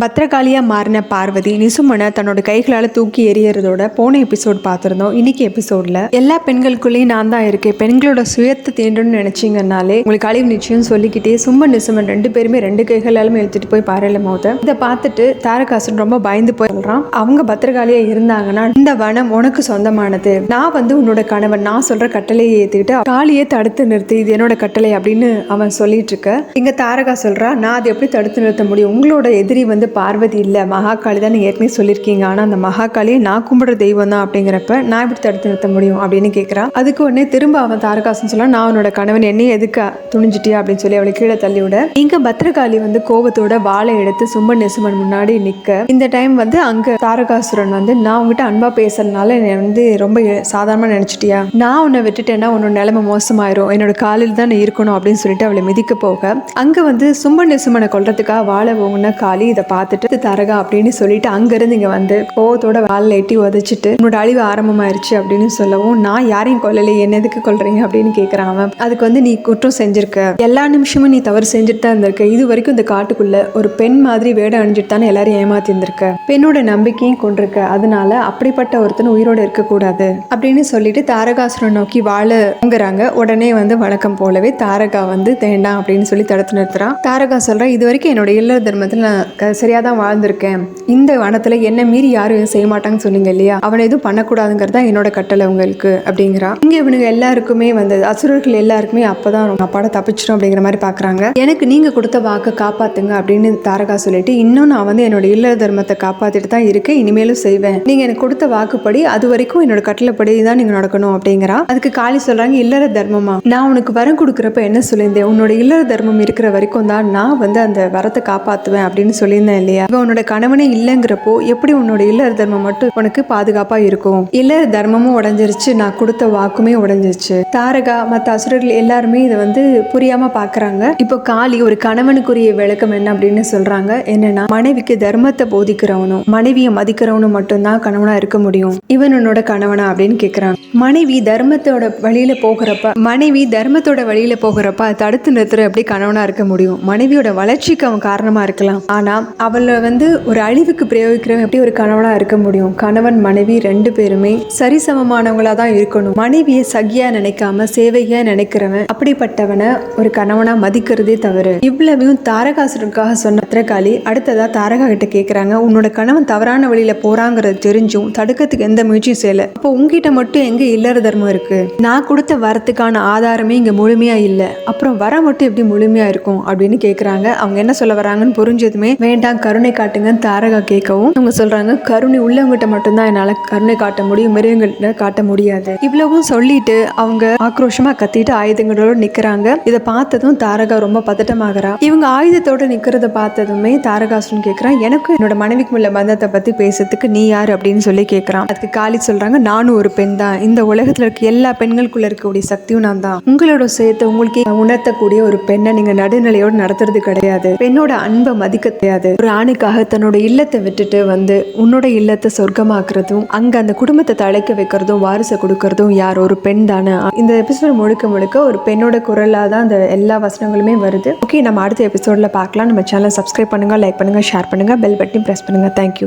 பத்திரகாளியாக மாறின பார்வதி நிசுமனை தன்னோட கைகளால் தூக்கி எறியறதோட போன எபிசோட் பார்த்துருந்தோம். இன்னைக்கு எபிசோடில் எல்லா பெண்களுக்குள்ளேயும் நான் தான் இருக்கேன், பெண்களோட சுயத்தை தீண்டுன்னு நினைச்சிங்கனாலே உங்களுக்கு அழிவு நிச்சயம் சொல்லிக்கிட்டே சும்மன் நிசுமன் ரெண்டு பேருமே ரெண்டு கைகளாலும் எழுத்துட்டு போய் பாறையில மோத இதை பார்த்துட்டு தாரகாசுரன் ரொம்ப பயந்து போய் சொல்றான், அவங்க பத்திரகாளியாக இருந்தாங்கன்னா இந்த வனம் உனக்கு சொந்தமானது, நான் உன்னோட கணவன், நான் சொல்ற கட்டளையை ஏற்றுக்கிட்டு காளியை தடுத்து நிறுத்து, இது என்னோட கட்டளை அப்படின்னு அவன் சொல்லிட்டு இருக்க. இங்க தாரகா சொல்றா, நான் அதை எப்படி தடுத்து நிறுத்த முடியும், உங்களோட எதிரி பார்வதி இல்லை மகாகாளி தான் நீங்கள் ஏற்கனவே சொல்லியிருக்கீங்க, ஆனால் அந்த மகாகாளியை நான் கும்பிடுற தெய்வம் தான், அப்படிங்கிறப்ப நான் எப்படி தடுத்து நிறுத்த முடியும் அப்படின்னு கேட்குறா. அதுக்கு உடனே திரும்ப அவன் தாரகாசன் சொல்ல, நான் உன்னோட கணவன், என்னையும் எதுக்கு துணிஞ்சிட்டியா அப்படின்னு சொல்லி அவளை கீழே தள்ளி விட இங்க பத்திரகாளி கோபத்தோட வாழை எடுத்து சும்மன் நிசுமன் முன்னாடி நிற்க, இந்த டைம் அங்க தாரகாசுரன் நான் உங்ககிட்ட அன்பா பேசுறதுனால என்னை ரொம்ப சாதாரணமா நினைச்சிட்டியா, நான் உன்னை விட்டுட்டேன்னா உன்னோட நிலைமை மோசமாயிரும், என்னோட காலில் தான் இருக்கணும் அப்படின்னு சொல்லிட்டு அவளை மிதிக்க போக அங்க சும்மன் நிசுமனை கொல்றதுக்காக வாழை போகுன காளி இதை பார்த்துட்டு தாரகா அப்படின்னு சொல்லிட்டு அங்கிருந்து இங்க கோவத்தோட வாழை எட்டி உதச்சிட்டு உன்னோட அழிவு ஆரம்பமாயிருச்சு அப்படின்னு சொல்லவும், நான் யாரையும் கொல்லலை, என்ன எதுக்கு கொல்றீங்க அப்படின்னு கேட்கறான் அவன். அதுக்கு நீ குற்றம் செஞ்சிருக்க, எல்லா நிமிஷமும் நீ தவறு செஞ்சுட்டு தான் இருந்திருக்க, இது வரைக்கும் இந்த காட்டுக்குள்ள ஒரு பெண் மாதிரி வேடம் அணிஞ்சிட்டு தானே எல்லாரும் ஏமாத்தி இருந்திருக்க, பெண்ணோட நம்பிக்கையும் கொண்டிருக்க, அதனால அப்படிப்பட்ட ஒருத்தன் உயிரோட இருக்கக்கூடாது அப்படின்னு சொல்லிட்டு தாரகாசுரன் நோக்கி வாழங்கிறாங்க. உடனே வழக்கம் போலவே தாரகா தேண்டாம் அப்படின்னு சொல்லி தடுத்து நிறுத்துறான். தாரகா சொல்றா, இது வரைக்கும் என்னோட இல்லற தர்மத்தில் நான் சரியாக தான் வாழ்ந்திருக்கேன், இந்த வனத்தில் என்ன மீறி யாரும் செய்ய மாட்டாங்கன்னு சொன்னீங்க இல்லையா, அவனை எதுவும் பண்ணக்கூடாதுங்கிறதா என்னோட கட்டளை உங்களுக்கு அப்படிங்கிறா. இங்கே இவனுங்க எல்லாருக்குமே அசுரர்கள் எல்லாருக்குமே அப்போதான் அப்பாட தப்பிச்சிடும் அப்படிங்கிற மாதிரி பார்க்குறாங்க. எனக்கு நீங்கள் கொடுத்த வாக்கை காப்பாற்றுங்க அப்படின்னு தாரகா சொல்லிட்டு, இன்னும் நான் என்னோட இல்லற தர்மத்தை காப்பாற்றிட்டு தான் இருக்கேன், இனிமேலும் செய்வேன், நீங்கள் எனக்கு கொடுத்த வாக்குப்படி அது வரைக்கும் என்னோட கட்டளைப்படி தான் நீங்கள் நடக்கணும் அப்படிங்கிறா. அதுக்கு காளி சொல்கிறாங்க, இல்லற தர்மமா, நான் உனக்கு வரம் கொடுக்குறப்ப என்ன சொல்லியிருந்தேன், உன்னோட இல்லற தர்மம் இருக்கிற வரைக்கும் தான் நான் அந்த வரத்தை காப்பாற்றுவேன் அப்படின்னு சொல்லியிருந்தேன் இல்லையா, உன்னோட கணவனே இல்லைங்கிறப்போ எப்படி உன்னோட இல்லற தர்மம் மட்டும் உனக்கு பாதுகாப்பா இருக்கும், இல்லற தர்மமும் உடைஞ்சிருச்சு, நான் கொடுத்த வாக்குமே உடைஞ்சிருச்சு. தாரகா மற்ற அசுரர்கள் எல்லாருமே இதை புரியாம பாக்குறாங்க. இப்போ காளி ஒரு கணவனுக்குரிய விளக்கம் என்ன அப்படின்னு சொல்றாங்க, என்னன்னா மனைவிக்கு தர்மத்தை போதிக்கிறவனும் மனைவியை மதிக்கிறவனும் மட்டும்தான் கணவனா இருக்க முடியும், இவன் உன்னோட கணவனா அப்படின்னு கேட்கிறாங்க. மனைவி தர்மத்தோட வழியில போகிறப்ப தடுத்து நிறுத்துற எப்படி கணவனா இருக்க முடியும், மனைவியோட வளர்ச்சிக்கு அவன் காரணமா இருக்கலாம், ஆனா அவளை ஒரு அழிவுக்கு பிரயோகிக்கிறவன் எப்படி ஒரு கணவனா இருக்க முடியும், கணவன் மனைவி ரெண்டு பேருமே சரிசமமானவங்களா தான் இருக்கணும், மனைவியை சகியா நினைக்காம சேவையா நினைக்கிறவன் அப்படிப்பட்டவனை ஒரு கணவனா மதிக்கிறதே தவறு. இவ்வளவையும் தாரகாசுரனுக்காக சொன்ன பத்திரகாளி அடுத்ததா தாரகா கிட்ட கேட்கிறாங்க, உன்னோட கணவன் தவறான வழியில போறாங்கிறது தெரிஞ்சும் தடுக்கிறதுக்கு எந்த முயற்சியும் செய்யல, அப்போ உங்ககிட்ட மட்டும் எங்க இல்லற தர்மம் இருக்கு, நான் கொடுத்த வரத்துக்கான ஆதாரமே இங்க முழுமையா இல்ல, அப்புறம் வர மட்டும் எப்படி முழுமையா இருக்கும் அப்படின்னு கேட்கிறாங்க. அவங்க என்ன சொல்ல வராங்கன்னு புரிஞ்சதுமே, வேண்டாம் கருணை காட்டுங்கன்னு தாரகா கேட்கவும் அவங்க சொல்றாங்க, கருணை உள்ளவங்கிட்ட மட்டும்தான் என்னால கருணை காட்ட முடியும், மிருகங்கள்ட்ட காட்ட முடியாது. இவ்வளவும் சொல்லிட்டு அவங்க ஆக்ரோஷமா கத்திட்டு ஆயுதங்களோட நிக்கிறாங்க. இதை பார்த்ததும் தாரகா ரொம்ப பதட்டமாகறா. இவங்க ஆயுதத்தோட நிக்கிறத பார்த்ததுமே தாரகாசுரன் கேட்கிறான், எனக்கு என்னோட மனைவிக்கு உள்ள பந்தத்தை பத்தி பேசுறதுக்கு நீ யாரு அப்படின்னு சொல்லி கேட்கிறான். அதுக்கு காளி சொல்றாங்க, நானும் ஒரு பெண் தான், இந்த உலகத்துல இருக்க எல்லா பெண்களுக்குள்ள இருக்கக்கூடிய சக்தியும் நான் தான், உங்களோட சேர்த்து உங்களுக்கு உணர்த்தக்கூடிய ஒரு பெண்ணை நீங்க நடுநிலையோடு நடத்துறது கிடையாது, பெண்ணோட அன்பை மதிக்க தெரியாது, ஒரு ஆணுக்காக தன்னோட இல்லத்தை விட்டுட்டு உன்னோட இல்லத்தை சொர்க்கமாக்குறதும் அங்க அந்த குடும்பத்தை தழைக்க வைக்கிறதும் வாரிசை கொடுக்கறதும் யார், ஒரு பெண் தானே. இந்த எபிசோட் முழுக்க ஒரு பெண்ணோட குரலா தான் அந்த எல்லா வசனங்களுமே வருது. ஓகே, நம்ம அடுத்த எபிசோட்ல பார்க்கலாம். நம்ம சேனல் சப்ஸ்கிரைப் பண்ணுங்க, லைக் பண்ணுங்க, ஷேர் பண்ணுங்க, பெல் பட்டன் பிரஸ் பண்ணுங்க. தேங்க்யூ.